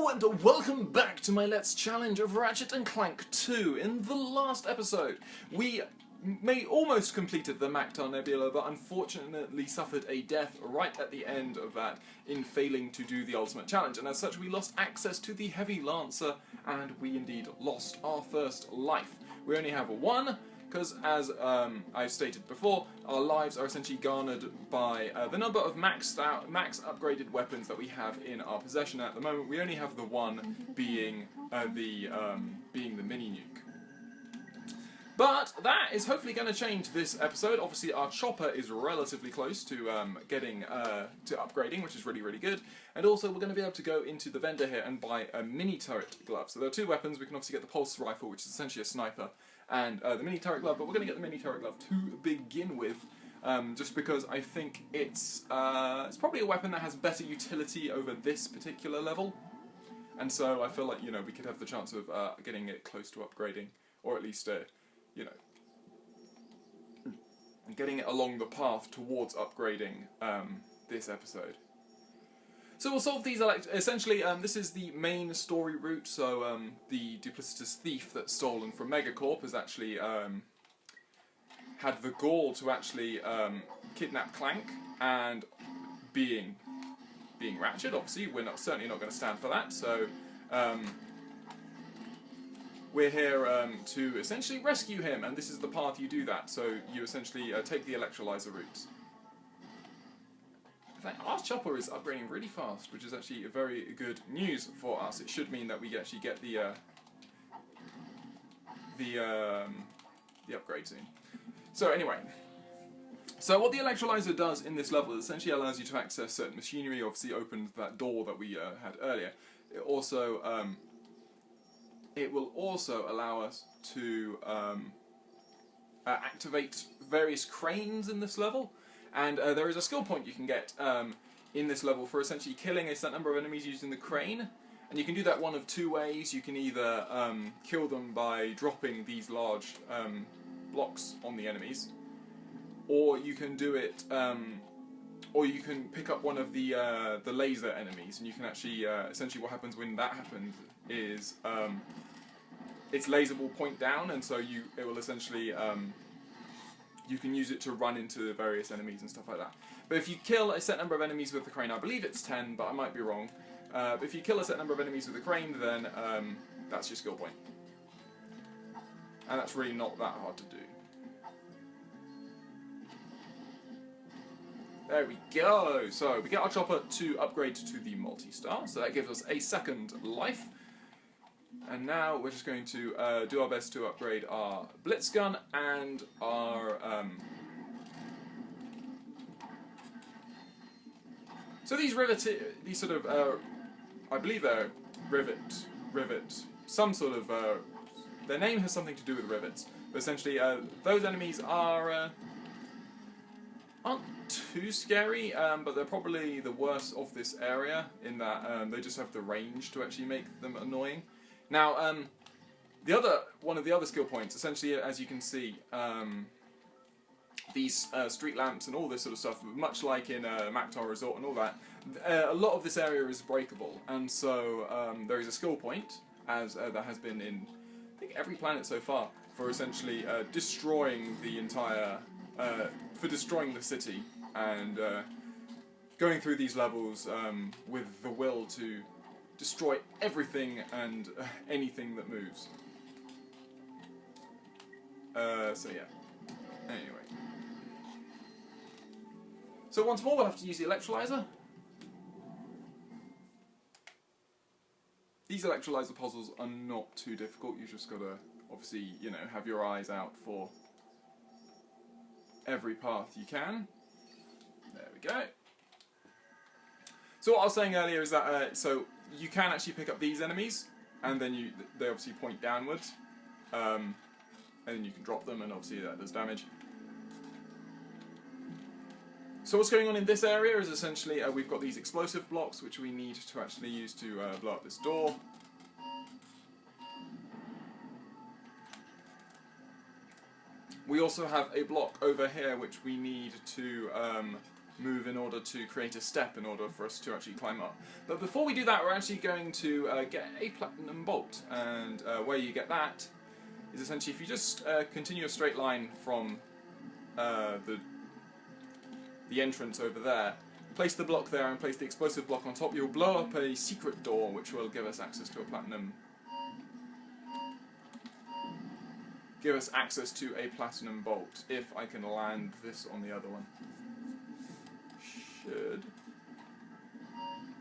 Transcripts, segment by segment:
Hello and welcome back to my Let's Challenge of Ratchet and Clank 2. In the last episode, we almost completed the Mactar Nebula, but unfortunately suffered a death right at the end of that in failing to do the ultimate challenge, and as such we lost access to the Heavy Lancer, and we indeed lost our first life. We only have one, because as I've stated before, our lives are essentially garnered by the number of max upgraded weapons that we have in our possession at the moment. We only have the one being the mini nuke. But that is hopefully going to change this episode. Obviously our chopper is relatively close to getting to upgrading, which is really, really good. And also we're going to be able to go into the vendor here and buy a mini turret glove. So there are two weapons. We can obviously get the pulse rifle, which is essentially a sniper, and the mini turret glove, but we're going to get the mini turret glove to begin with, just because I think it's probably a weapon that has better utility over this particular level, and so I feel like, you know, we could have the chance of getting it close to upgrading, or at least, you know, getting it along the path towards upgrading this episode. So we'll solve these, essentially, this is the main story route, so the duplicitous thief that's stolen from Megacorp has actually had the gall to actually kidnap Clank, and being Ratchet, obviously, we're certainly not going to stand for that, so we're here to essentially rescue him, and this is the path you do that, so you essentially take the electrolyzer route. In fact, our chopper is upgrading really fast, which is actually very good news for us. It should mean that we actually get the upgrade soon. So anyway, so what the electrolyzer does in this level is essentially allows you to access certain machinery. Obviously, opened that door that we had earlier. It also it will also allow us to activate various cranes in this level. And there is a skill point you can get in this level for essentially killing a set number of enemies using the crane. And you can do that one of two ways. You can either kill them by dropping these large blocks on the enemies, or you can do it, or you can pick up one of the laser enemies, and you can actually, essentially what happens when that happens is its laser will point down, and so it will essentially you can use it to run into various enemies and stuff like that. But if you kill a set number of enemies with the crane, I believe it's 10, but I might be wrong. But if you kill a set number of enemies with the crane, then that's your skill point. And that's really not that hard to do. There we go! So, we get our chopper to upgrade to the multi-star, so that gives us a second life. And now we're just going to do our best to upgrade our blitz gun and our so these sort of I believe they're rivet, some sort of their name has something to do with rivets, but essentially those enemies are aren't too scary, but they're probably the worst of this area in that they just have the range to actually make them annoying. Now, one of the other skill points, essentially, as you can see, these street lamps and all this sort of stuff, much like in Mactar Resort and all that, a lot of this area is breakable, and so there is a skill point, as there has been in, I think, every planet so far, for essentially destroying the entire, for destroying the city, and going through these levels with the will to destroy everything and anything that moves. So yeah. Anyway. So once more we'll have to use the electrolyzer. These electrolyzer puzzles are not too difficult. You've just got to, obviously, you know, have your eyes out for every path you can. There we go. So what I was saying earlier is that, so you can actually pick up these enemies, and then they obviously point downwards, and then you can drop them, and obviously that does damage. So what's going on in this area is essentially we've got these explosive blocks which we need to actually use to blow up this door. We also have a block over here which we need to move in order to create a step in order for us to actually climb up. But before we do that, we're actually going to get a platinum bolt, and where you get that is essentially if you just continue a straight line from the entrance over there, place the block there and place the explosive block on top, you'll blow up a secret door which will give us access to a platinum bolt, if I can land this on the other one. Should.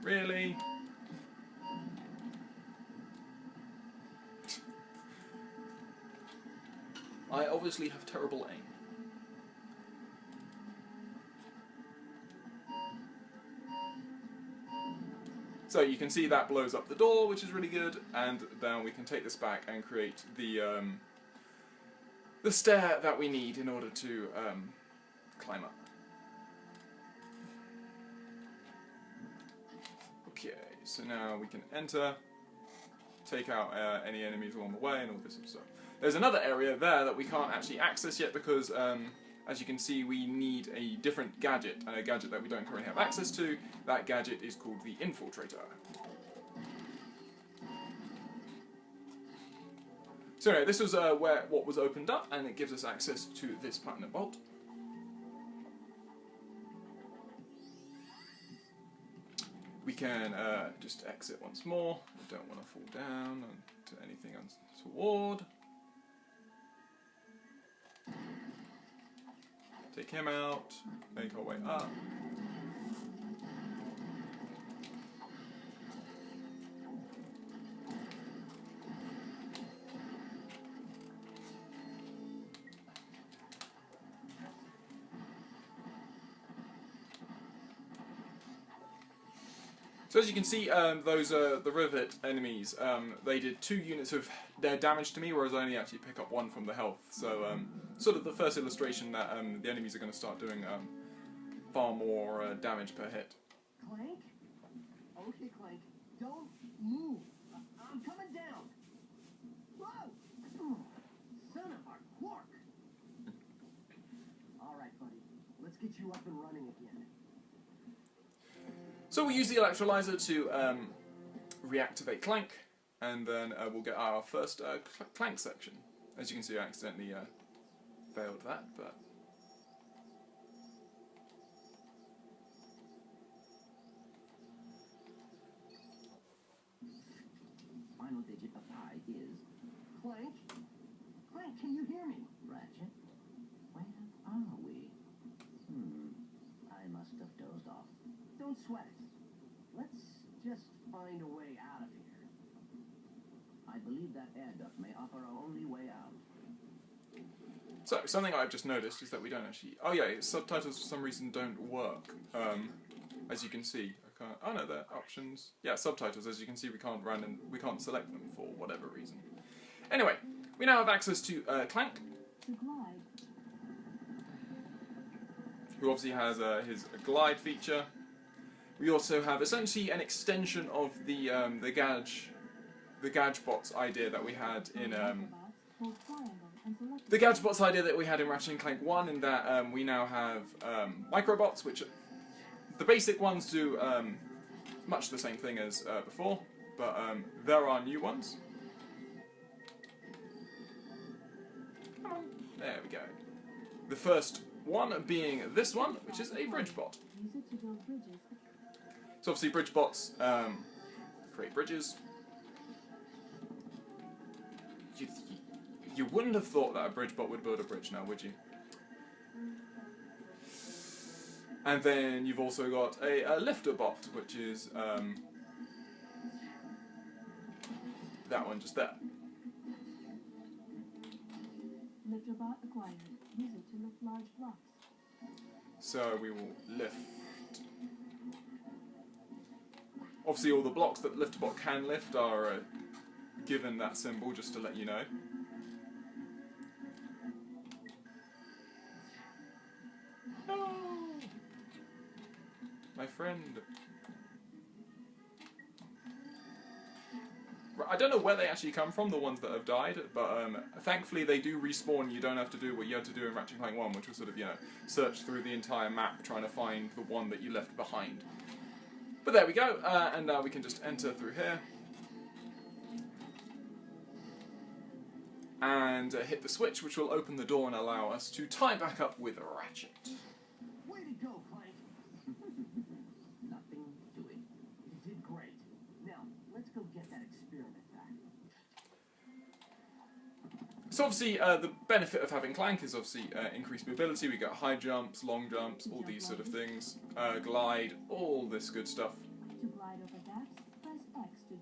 Really? I obviously have terrible aim. So you can see that blows up the door, which is really good, and then we can take this back and create the stair that we need in order to climb up. Okay, so now we can enter, take out any enemies along the way and all this sort of stuff. There's another area there that we can't actually access yet because, as you can see, we need a different gadget, and a gadget that we don't currently have access to. That gadget is called the Infiltrator. So anyway, this was what was opened up, and it gives us access to this platinum bolt. We can just exit once more. We don't want to fall down onto anything untoward. Take him out, make our way up. So as you can see, those the rivet enemies, they did 2 units of their damage to me, whereas I only actually pick up 1 from the health. So sort of the first illustration that the enemies are going to start doing far more damage per hit. Clank? Okay, Clank, don't move. I'm coming down. Whoa! Son of a quark. All right, buddy. Let's get you up and running again. So we'll use the electrolyzer to reactivate Clank, and then we'll get our first Clank section. As you can see, I accidentally failed that, but... Final digit of pi is... Clank? Clank, can you hear me? Ratchet? Where are we? I must have dozed off. Don't sweat it. Let's just find a way out of here. I believe that air duct may offer our only way out. So, something I've just noticed is that we don't actually... Oh yeah, subtitles for some reason don't work. As you can see, I can't... Oh no, they're options. Yeah, subtitles, as you can see, we can't select them for whatever reason. Anyway, we now have access to Clank, who obviously has his glide feature. We also have essentially an extension of the Gadgebots idea that we had in Ratchet and Clank 1, in that we now have microbots, which the basic ones do much the same thing as before, but there are new ones. Come on, there we go. The first one being this one, which is a bridge bot. So obviously bridge bots create bridges. You wouldn't have thought that a bridge bot would build a bridge now, would you? And then you've also got a lifter bot, which is that one just there. Lifter bot acquired. Use it to lift large blocks. So we will lift. Obviously all the blocks that Lifterbot can lift are given that symbol, just to let you know. No! My friend. I don't know where they actually come from, the ones that have died, but thankfully they do respawn. You don't have to do what you had to do in Ratchet Clank 1, which was sort of, you know, search through the entire map trying to find the one that you left behind. But there we go, and now we can just enter through here. And hit the switch, which will open the door and allow us to tie back up with Ratchet. Way to go, Clank. Nothing to it. You did great. Now, let's go get that experiment back. So obviously, the benefit of having Clank is obviously increased mobility. We got high jumps, long jumps, all these sort of things. Glide, all this good stuff. To glide over gaps, press X to...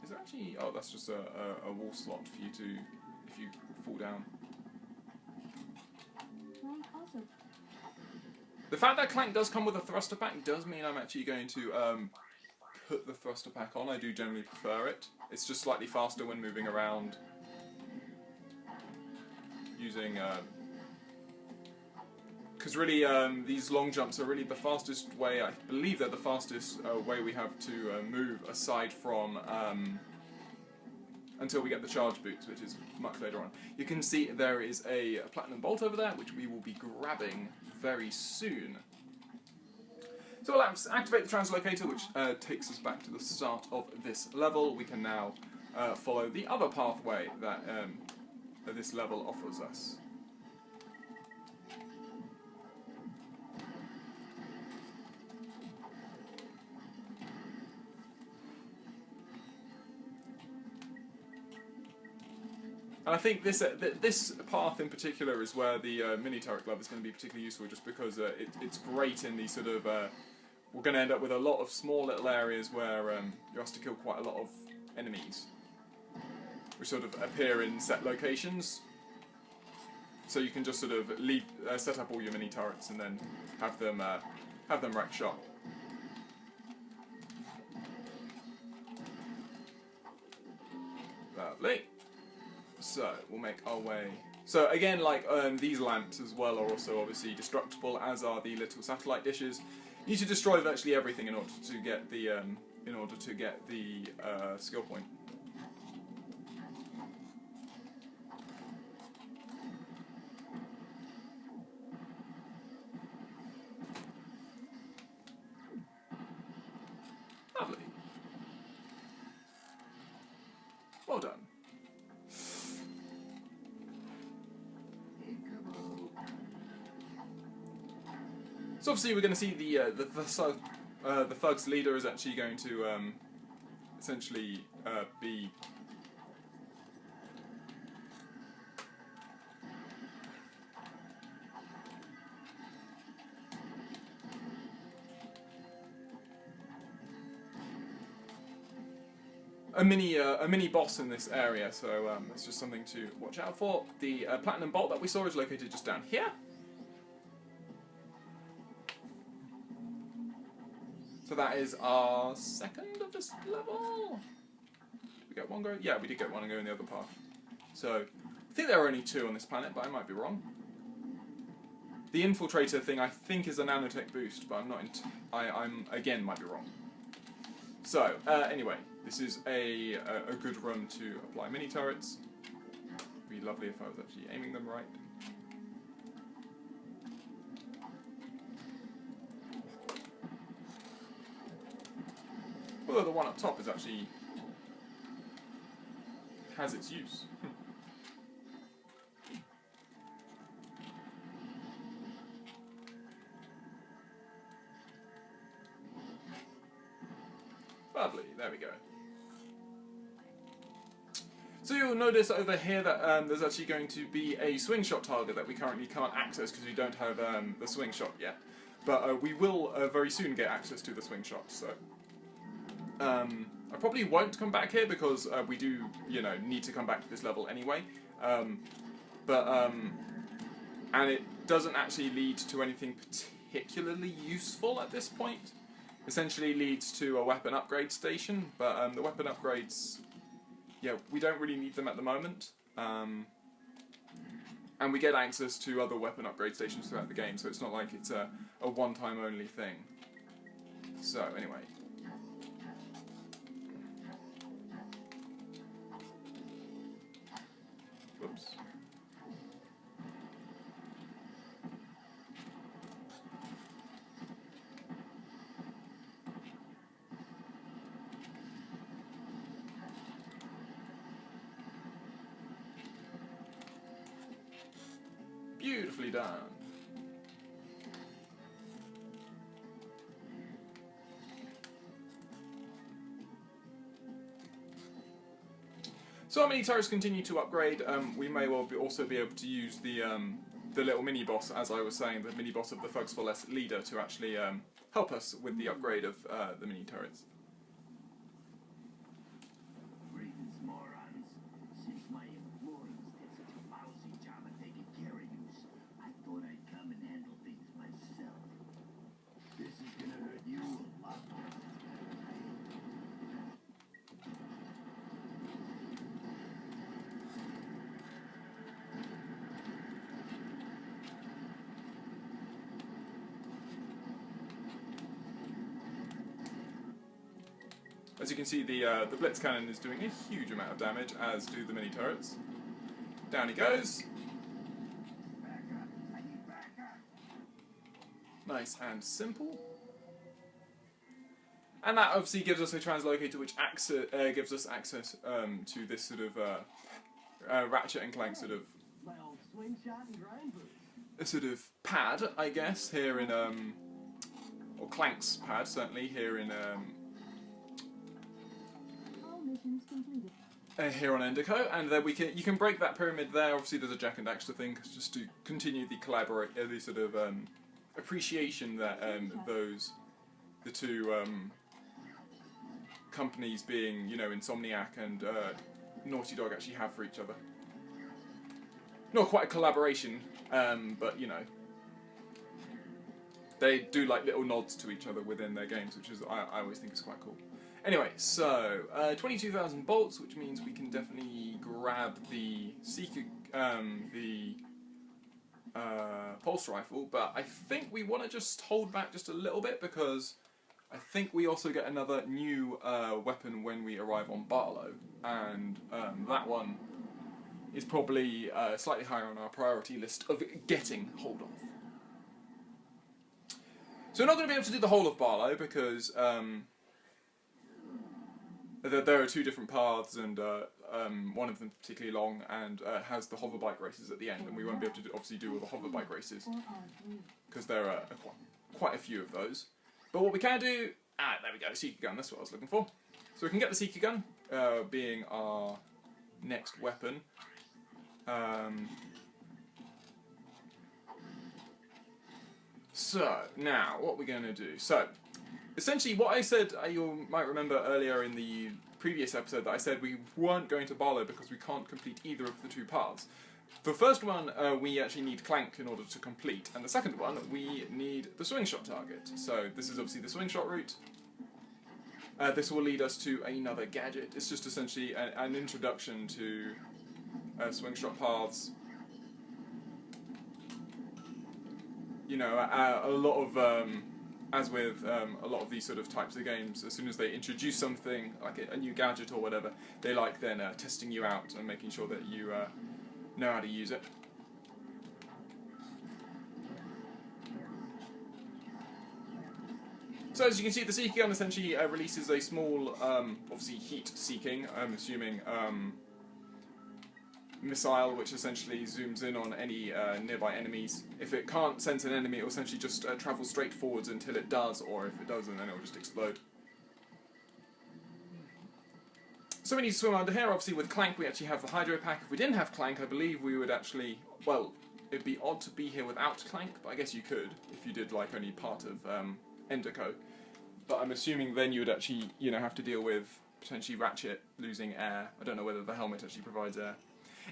Is there actually... Oh, that's just a wall slot for you to... if you fall down. Clank also... The fact that Clank does come with a thruster pack does mean I'm actually going to put the thruster pack on. I do generally prefer it. It's just slightly faster when moving around using... Because really, these long jumps are really the fastest way, I believe they're the fastest way we have to move, aside from until we get the charge boots, which is much later on. You can see there is a platinum bolt over there, which we will be grabbing very soon. So we'll activate the translocator, which takes us back to the start of this level. We can now follow the other pathway that this level offers us. And I think this path in particular is where the mini turret glove is going to be particularly useful, just because it's great in these sort of... we're going to end up with a lot of small little areas where you have to kill quite a lot of enemies, which sort of appear in set locations. So you can just sort of set up all your mini turrets and then have them wreck shop. Lovely. So, we'll make our way... So, again, like, these lamps as well are also obviously destructible, as are the little satellite dishes. You need to destroy virtually everything in order to get the, skill point. Lovely. Well done. So obviously we're going to see the thug's leader is actually going to essentially be a mini boss in this area. So it's just something to watch out for. The platinum bolt that we saw is located just down here. So that is our second of this level. Did we get one go? Yeah, we did get one and go in the other path. So I think there are only two on this planet, but I might be wrong. The infiltrator thing I think is a nanotech boost, but I'm not. I'm again might be wrong. So anyway, this is a good room to apply mini turrets. It'd be lovely if I was actually aiming them right. Although the one up top is actually has its use. Lovely, there we go. So you'll notice over here that there's actually going to be a swing shot target that we currently can't access because we don't have the swing shot yet. But we will very soon get access to the swing shot, so... I probably won't come back here because we do, need to come back to this level anyway. And it doesn't actually lead to anything particularly useful at this point. Essentially leads to a weapon upgrade station, but the weapon upgrades, we don't really need them at the moment. And we get access to other weapon upgrade stations throughout the game, so it's not like it's a one-time only thing. So, anyway. Whoops. Beautifully done. So our mini turrets continue to upgrade. We may well also be able to use the little mini boss, as I was saying, the mini boss of the Thugs for Less leader, to actually help us with the upgrade of the mini turrets. Greetings, morons. Since my employees did such a lousy job at taking care of you, I thought I'd come and handle things myself. This is gonna hurt you a lot. As you can see, the Blitz Cannon is doing a huge amount of damage, as do the mini turrets. Down he goes. Back up. I need backup. Nice and simple. And that obviously gives us a translocator, which gives us access to this sort of Ratchet and Clank sort of My old swing shot and grind boots. a sort of pad, I guess, here in or Clank's pad certainly here in All missions completed. here on Endico, and then you can break that pyramid there. Obviously, there's a Jack and Daxter thing just to continue the the sort of appreciation that the two companies, being Insomniac and Naughty Dog, actually have for each other. Not quite a collaboration, but they do like little nods to each other within their games, which is I always think is quite cool. Anyway, so 22,000 bolts, which means we can definitely grab the Seeker, the pulse rifle, but I think we want to just hold back just a little bit, because I think we also get another new weapon when we arrive on Barlow, and that one is probably slightly higher on our priority list of getting hold of. So we're not going to be able to do the whole of Barlow, because there are two different paths, and one of them particularly long and has the hover bike races at the end, and we won't be able to obviously do all the hover bike races because there are quite a few of those. But what we can do, there we go, Seeker Gun, that's what I was looking for. So we can get the Seeker Gun, being our next weapon. So, now, what we're going to do. So, essentially what I said, you might remember earlier in the previous episode that I said we weren't going to Barlow because we can't complete either of the two paths. The first one we actually need Clank in order to complete, and the second one we need the swing shot target. So this is obviously the swing shot route. This will lead us to another gadget. It's just essentially an introduction to swing shot paths. A lot of as with a lot of these sort of types of games, as soon as they introduce something like a new gadget or whatever, they like then testing you out and making sure that you know how to use it. So as you can see, the Seeker Gun essentially releases a small, obviously heat-seeking, I'm assuming, missile, which essentially zooms in on any nearby enemies. If it can't sense an enemy, it will essentially just travel straight forwards until it does, or if it doesn't, then it will just explode. So we need to swim under here. Obviously with Clank we actually have the Hydro Pack. If we didn't have Clank, I believe we would actually, well, it'd be odd to be here without Clank, but I guess you could, if you did like only part of Endico. But I'm assuming then you would actually, have to deal with potentially Ratchet losing air. I don't know whether the helmet actually provides air.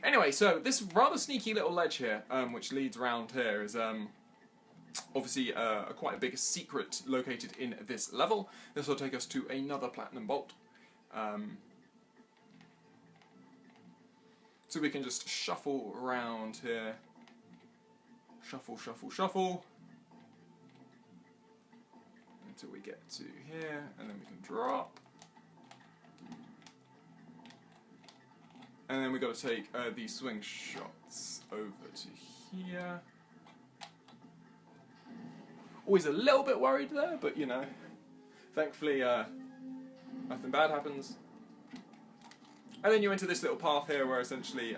Anyway, so this rather sneaky little ledge here, which leads around here, is obviously quite a big secret located in this level. This will take us to another Platinum Bolt. So we can just shuffle around here. Shuffle, shuffle, shuffle. until we get to here, and then we can drop. And then we've got to take these swing shots over to here. Always a little bit worried there, but you know, thankfully nothing bad happens. And then you enter this little path here where essentially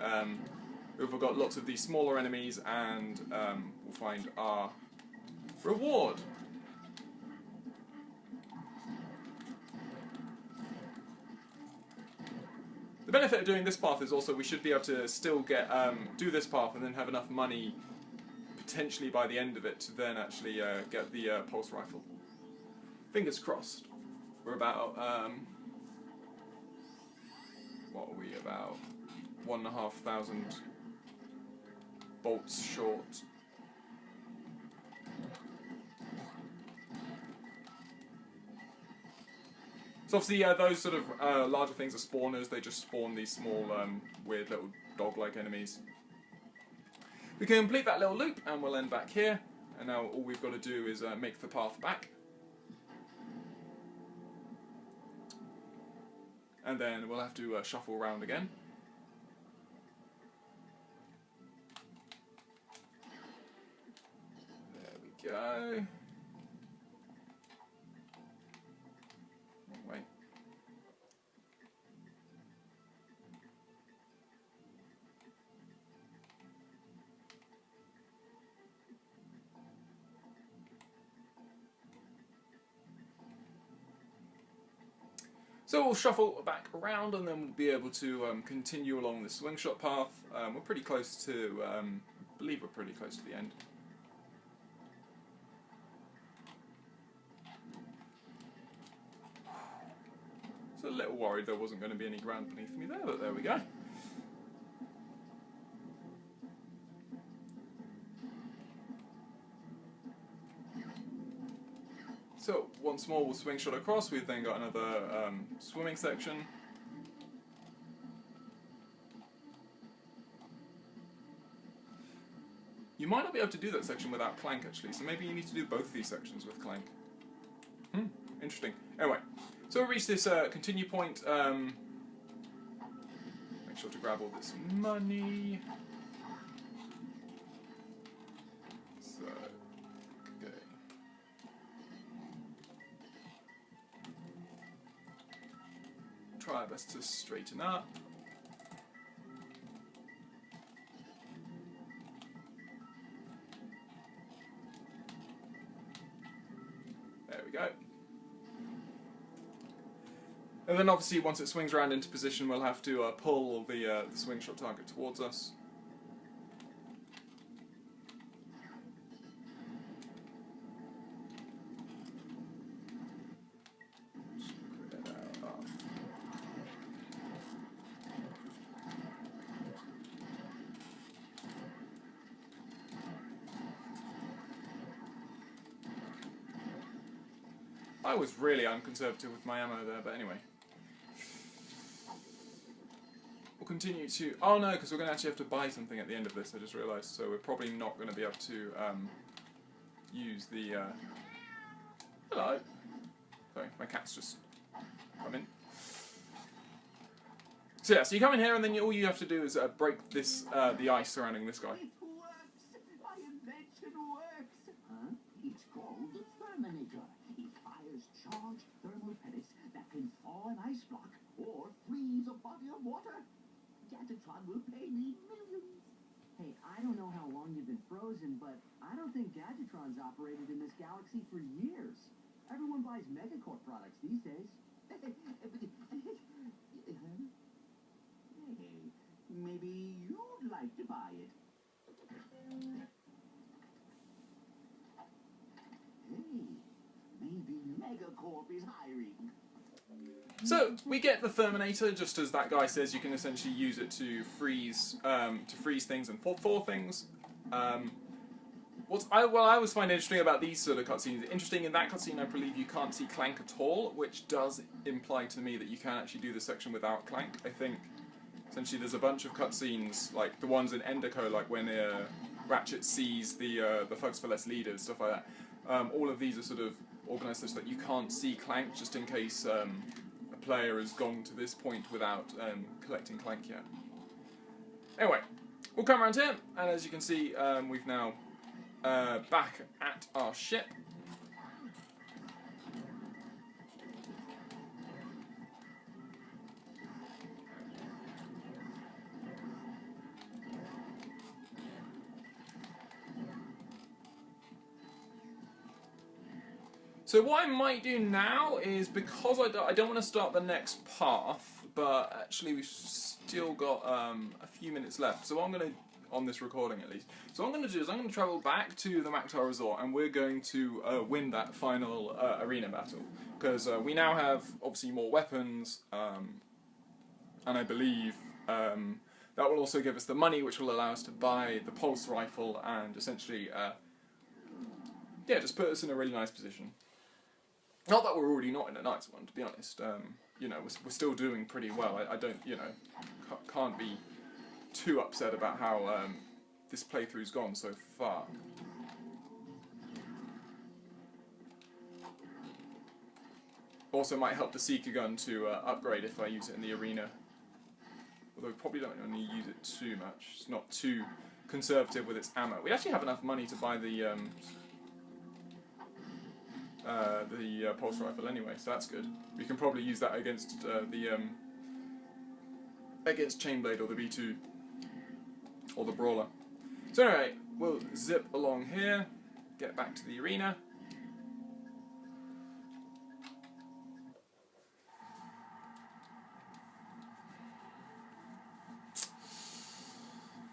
we've got lots of these smaller enemies, and we'll find our reward. The benefit of doing this path is also we should be able to still get do this path and then have enough money potentially by the end of it to then actually get the pulse rifle. Fingers crossed. We're about what are we, about 1,500 bolts short. So obviously those sort of larger things are spawners. They just spawn these small weird little dog-like enemies. We can complete that little loop and we'll end back here, and now all we've got to do is make the path back. And then we'll have to shuffle around again. There we go. Wait. So we'll shuffle back around and then we'll be able to continue along the swing shot path. We're pretty close to, I believe we're pretty close to the end. So a little worried there wasn't going to be any ground beneath me there, but there we go. So once more we'll swing shot across. We've then got another swimming section. You might not be able to do that section without Clank actually, so maybe you need to do both these sections with Clank. Interesting. Anyway, so we reach this continue point. Make sure to grab all this money. So, okay. Try our best to straighten up. There we go. And then obviously once it swings around into position we'll have to pull the swing shot target towards us. I was really unconservative with my ammo there, but anyway. We'll continue to... Oh no, because we're going to actually have to buy something at the end of this, I just realised, so we're probably not going to be able to use the... Hello! Sorry, my cat's just come in. So yeah, so you come in here and then all you have to do is break this, the ice surrounding this guy. It works! My invention works! Huh? It's called the Terminator. It fires charged thermal pellets that can thaw an ice block or freeze a body of water. Gadgetron will pay me millions. Hey, I don't know how long you've been frozen, but I don't think Gadgetron's operated in this galaxy for years. Everyone buys Megacorp products these days. Hey, maybe you'd like to buy it. Hey, maybe Megacorp is hiring. So we get the Terminator, just as that guy says. You can essentially use it to freeze things and thaw things. What I always find interesting about these sort of cutscenes, interesting in that cutscene, I believe you can't see Clank at all, which does imply to me that you can actually do this section without Clank. I think essentially there's a bunch of cutscenes, like the ones in Enderco, like when Ratchet sees the Thugs for Less leaders, stuff like that. All of these are sort of organised such that you can't see Clank, just in case a player has gone to this point without collecting Clank yet. Anyway, we'll come around here, and as you can see, we've now back at our ship. So what I might do now is, because I don't want to start the next path, but actually we've still got a few minutes left, so what I'm going to, on this recording at least, so what I'm going to do is I'm going to travel back to the Maktar Resort, and we're going to win that final arena battle, because we now have obviously more weapons, and I believe that will also give us the money which will allow us to buy the pulse rifle and essentially yeah, just put us in a really nice position. Not that we're already not in a nice one, to be honest. You know, we're still doing pretty well. I don't, you know, can't be too upset about how this playthrough's gone so far. Also, might help the Seeker gun to upgrade if I use it in the arena. Although we probably don't only use it too much. It's not too conservative with its ammo. We actually have enough money to buy the pulse rifle anyway, so that's good. We can probably use that against against Chainblade or the B2 or the Brawler. So anyway, we'll zip along here, get back to the arena.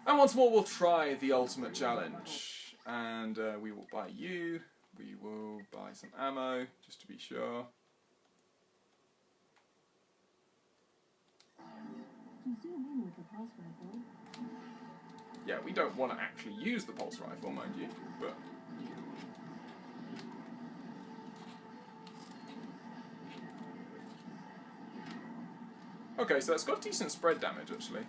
And once more we'll try the ultimate challenge. And we will buy you. We will buy some ammo, just to be sure. To zoom in with the pulse rifle, Yeah, we don't want to actually use the pulse rifle, mind you, but... Okay, so that's got decent spread damage, actually.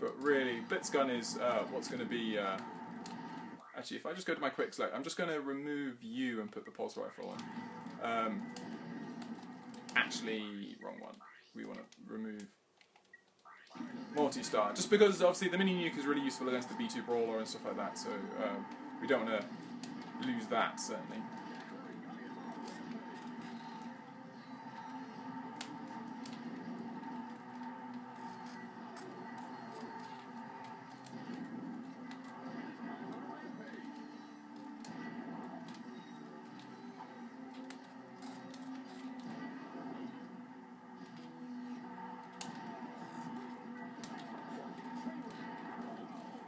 But really, Blitzgun is what's going to be... Actually, if I just go to my quick select, I'm just going to remove you and put the pulse rifle on. Actually, wrong one. We want to remove multi-star, just because obviously the mini nuke is really useful against the B2 Brawler and stuff like that, so we don't want to lose that, certainly.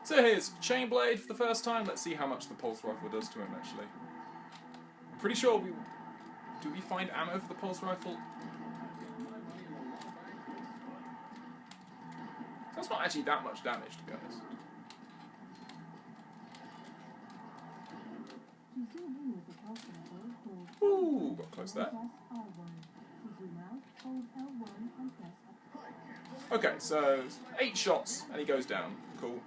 So here's Chainblade for the first time. Let's see how much the pulse rifle does to him, actually. I'm pretty sure we... Do we find ammo for the pulse rifle? That's not actually that much damage, to be honest. to zoom in with the pulse rifle, hold Ooh, got close there. press R1. To zoom out, hold L1 and press up. Okay, so 8 shots and he goes down. Cool.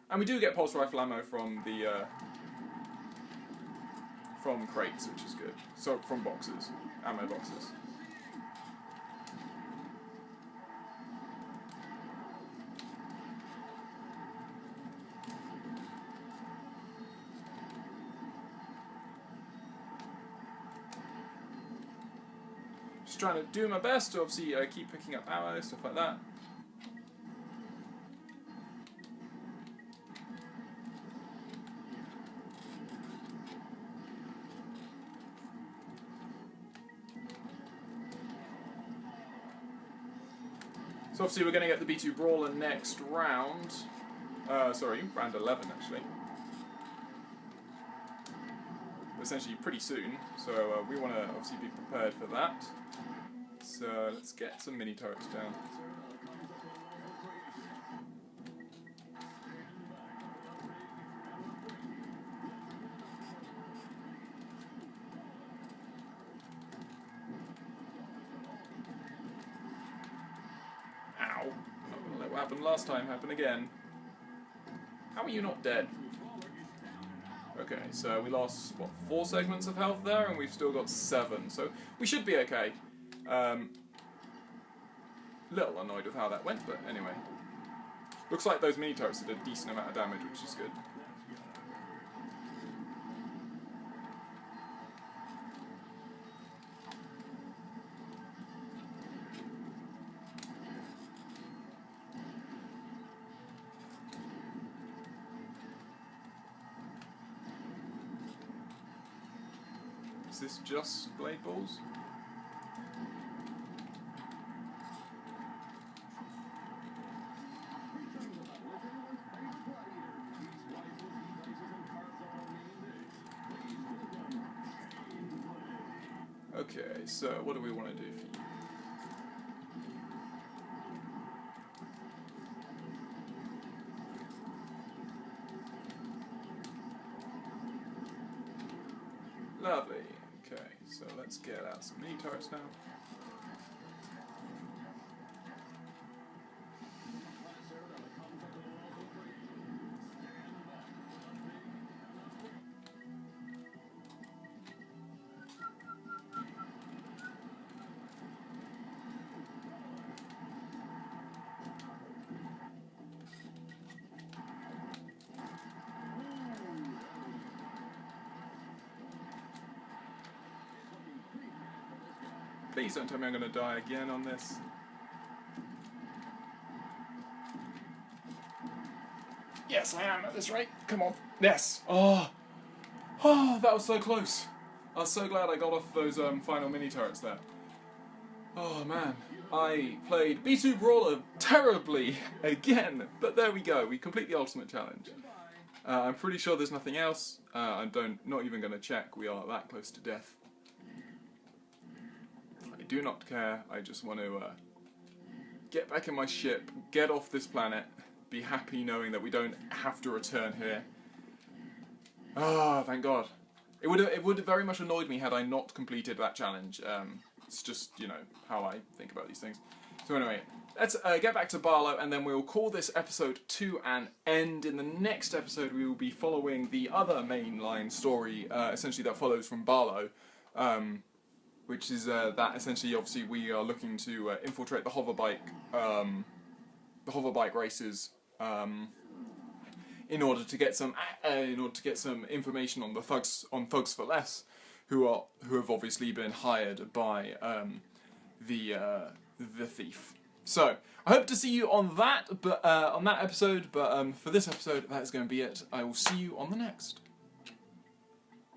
And we do get pulse rifle ammo from the from crates, which is good. So from boxes, ammo boxes. Just trying to do my best to obviously keep picking up ammo, stuff like that. So obviously we're going to get the B2 Brawler next round. Sorry, round 11 actually. Essentially pretty soon, so we want to obviously be prepared for that. So let's get some mini turrets down. last time happen again. How are you not dead? Okay, so we lost, what, 4 segments of health there, and we've still got 7, so we should be okay. Little annoyed with how that went, but anyway. Looks like those mini turrets did a decent amount of damage, which is good. Is this just blade balls? Okay, so what do we want to do for you? Lovely. Okay, so let's get out some mini turrets now. Please don't tell me I'm going to die again on this. Yes, I am at this rate. Come on. Yes. Oh, that was so close. I was so glad I got off those final mini turrets there. Oh man, I played B2 Brawler terribly again, but there we go. We complete the ultimate challenge. I'm pretty sure there's nothing else. I'm not even going to check. We are that close to death. I do not care. I just want to get back in my ship, get off this planet, be happy knowing that we don't have to return here. Ah, thank God. It would have very much annoyed me had I not completed that challenge. It's just, you know, how I think about these things. So anyway, let's get back to Barlow, and then we'll call this episode to an end. In the next episode, we will be following the other mainline story, essentially that follows from Barlow, which is that essentially, obviously, we are looking to infiltrate the hoverbike races. In order to get some information on the thugs for less, who have obviously been hired by the thief. So I hope to see you on that, but on that episode. But for this episode, that is going to be it. I will see you on the next.